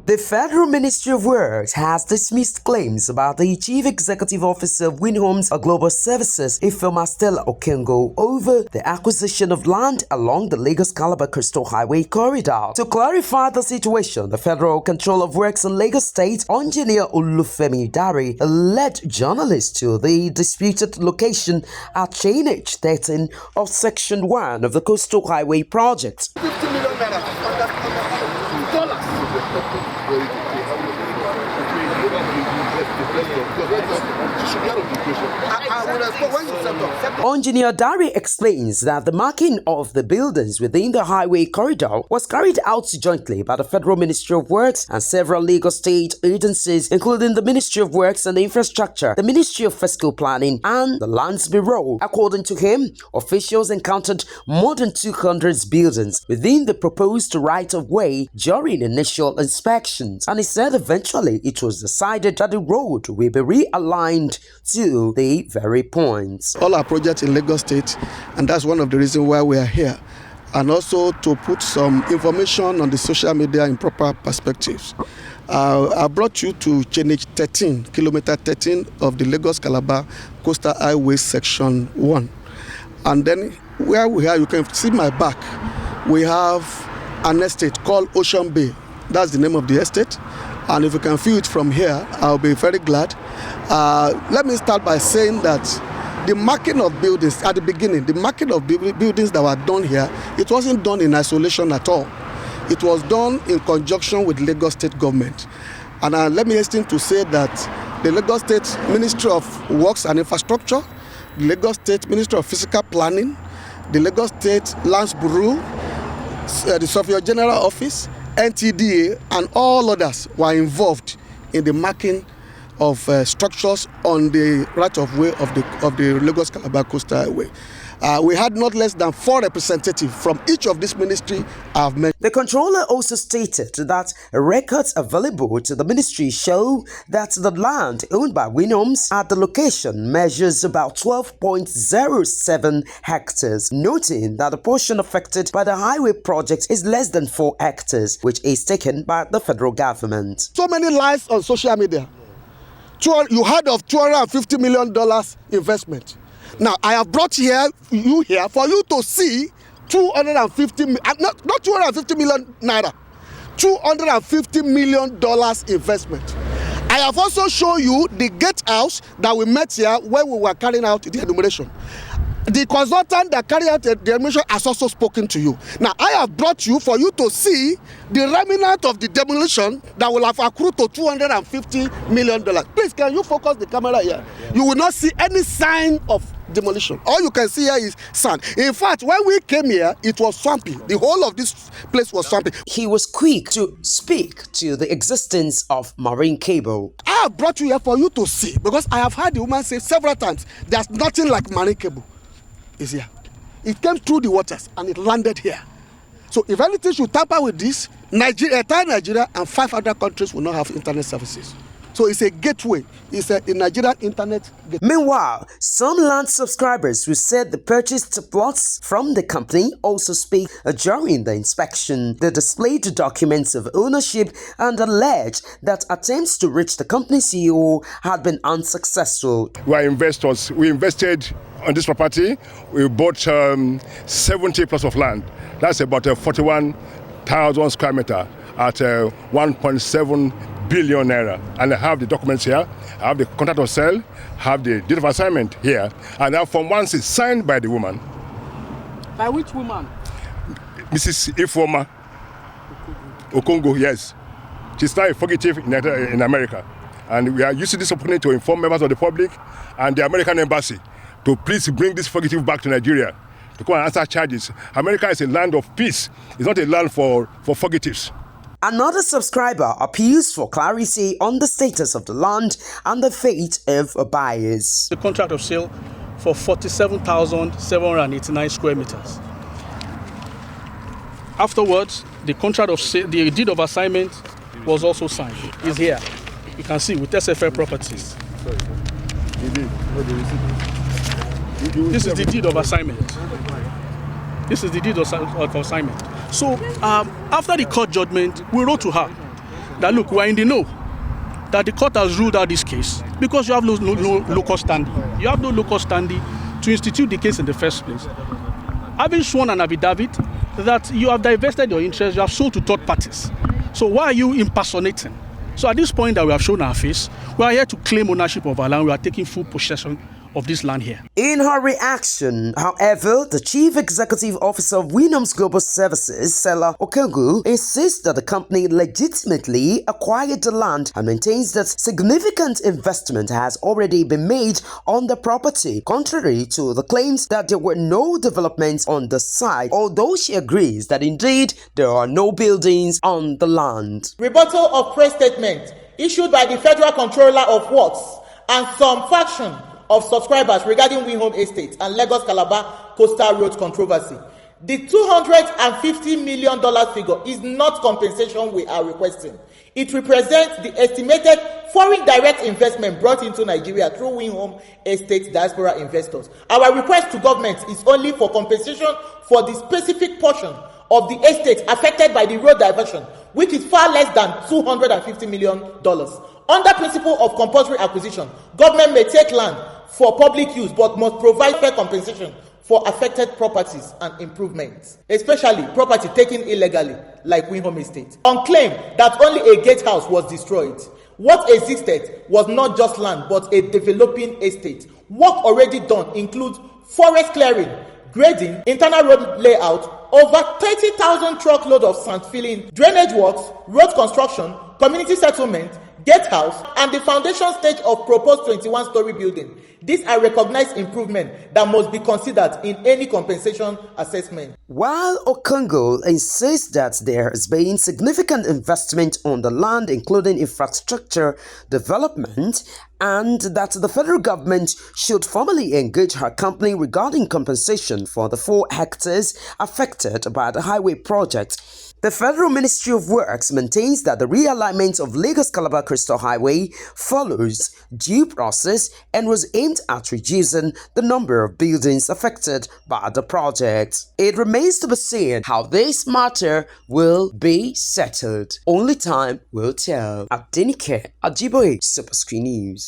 The Federal Ministry of Works has dismissed claims about the Chief Executive Officer of WINHOMES Global Services, Ifeoma Stella Okengo, over the acquisition of land along the Lagos-Calabar Coastal Highway corridor. To clarify the situation, the Federal Controller of Works in Lagos State, Engineer Olufemi Dari, led journalists to the disputed location at Chain H13 of Section 1 of the Coastal Highway project. $50 million dollars. Engineer Dari explains that the marking of the buildings within the highway corridor was carried out jointly by the Federal Ministry of Works and several Lagos state agencies, including the Ministry of Works and Infrastructure, the Ministry of Fiscal Planning, and the Lands Bureau. According to him, officials encountered more than 200 buildings within the proposed right-of-way during initial inspections, and he said eventually it was decided that the road will be realigned to the very points. All our projects in Lagos State, and that's one of the reasons why we are here, and also to put some information on the social media in proper perspectives. I brought you to Chain H13, kilometer 13 of the Lagos-Calabar Coastal Highway Section 1. And then where we are, you can see my back, we have an estate called Ocean Bay. That's the name of the estate. And if you can view it from here, I'll be very glad. Let me start by saying that the marking of buildings, at the beginning, the marking of buildings that were done here, it wasn't done in isolation at all. It was done in conjunction with Lagos State government. And let me hasten to say that the Lagos State Ministry of Works and Infrastructure, the Lagos State Ministry of Physical Planning, the Lagos State Lands Bureau, the Surveyor General Office, NTDA, and all others were involved in the marking of structures on the right-of-way of the Lagos-Calabar Coastal Highway. We had not less than 4 representatives from each of this ministry I have mentioned. The controller also stated that records available to the ministry show that the land owned by WINHOMES at the location measures about 12.07 hectares, noting that the portion affected by the highway project is less than 4 hectares, which is taken by the federal government. So many lies on social media. You heard of $250 million investment. Now, I have brought you here for you to see 250, not 250 million naira, $250 million investment. I have also shown you the gatehouse that we met here when we were carrying out the enumeration. The consultant that carried out the demolition has also spoken to you. Now, I have brought you for you to see the remnant of the demolition that will have accrued to $250 million. Please, can you focus the camera here? You will not see any sign of demolition. All you can see here is sand. In fact, when we came here, it was swampy. The whole of this place was swampy. He was quick to speak to the existence of marine cable. I have brought you here for you to see, because I have heard the woman say several times, there's nothing like marine cable. Is here. It came through the waters and it landed here. So if anything should tamper with this, entire Nigeria and 5 other countries will not have internet services. So it's a gateway. It's a Nigerian internet gateway. Meanwhile, some land subscribers who said they purchased plots from the company also speak during the inspection. They displayed documents of ownership and alleged that attempts to reach the company CEO had been unsuccessful. We are investors. We invested on this property. We bought 70 plots of land. That's about 41,000 square meter at 1.7 billion naira. And I have the documents here. I have the contract of sale, have the deed of assignment here. And now from once it's signed by the woman. By which woman? Mrs. Ifeoma Okengo, yes. She's now a fugitive in America. And we are using this opportunity to inform members of the public and the American embassy to please bring this fugitive back to Nigeria to come and answer charges. America is a land of peace. It's not a land for fugitives. Another subscriber appeals for clarity on the status of the land and the fate of buyers. The contract of sale for 47,789 square meters. Afterwards, the contract of sale, the deed of assignment was also signed. It's here. You can see with SFL Properties. This is the deed of assignment. This is the deed of assignment. So after the court judgment, we wrote to her that, look, we're in the know, that the court has ruled out this case because you have no local standing. You have no local standing to institute the case in the first place. Having sworn an affidavit that you have divested your interest, you have sold to third parties. So why are you impersonating? So at this point that we have shown our face, we are here to claim ownership of our land. We are taking full possession of this land here. In her reaction, however, the Chief Executive Officer of WINHOMES Global Services, Stella Okengu, insists that the company legitimately acquired the land and maintains that significant investment has already been made on the property, contrary to the claims that there were no developments on the site, although she agrees that indeed there are no buildings on the land. Rebuttal of press statement issued by the Federal Controller of Works and some faction of subscribers regarding WINHOME Estate and Lagos Calabar Coastal Road controversy. The $250 million figure is not compensation we are requesting. It represents the estimated foreign direct investment brought into Nigeria through WINHOME Estate diaspora investors. Our request to government is only for compensation for the specific portion of the estate affected by the road diversion, which is far less than $250 million. Under principle of compulsory acquisition, government may take land for public use but must provide fair compensation for affected properties and improvements, especially property taken illegally like WINHOME Estate. On claim that only a gatehouse was destroyed, what existed was not just land but a developing estate. Work already done includes forest clearing, grading, internal road layout, over 30,000 truckload of sand filling, drainage works, road construction, community settlement, gatehouse, and the foundation stage of proposed 21-story building. These are recognized improvements that must be considered in any compensation assessment. While Okongo insists that there has been significant investment on the land, including infrastructure development, and that the federal government should formally engage her company regarding compensation for the 4 hectares affected by the highway project, the Federal Ministry of Works maintains that the realignment of Lagos-Calabar Coastal Highway follows due process and was aimed at reducing the number of buildings affected by the project. It remains to be seen how this matter will be settled. Only time will tell. Adenike Ajiboye, Super Screen News.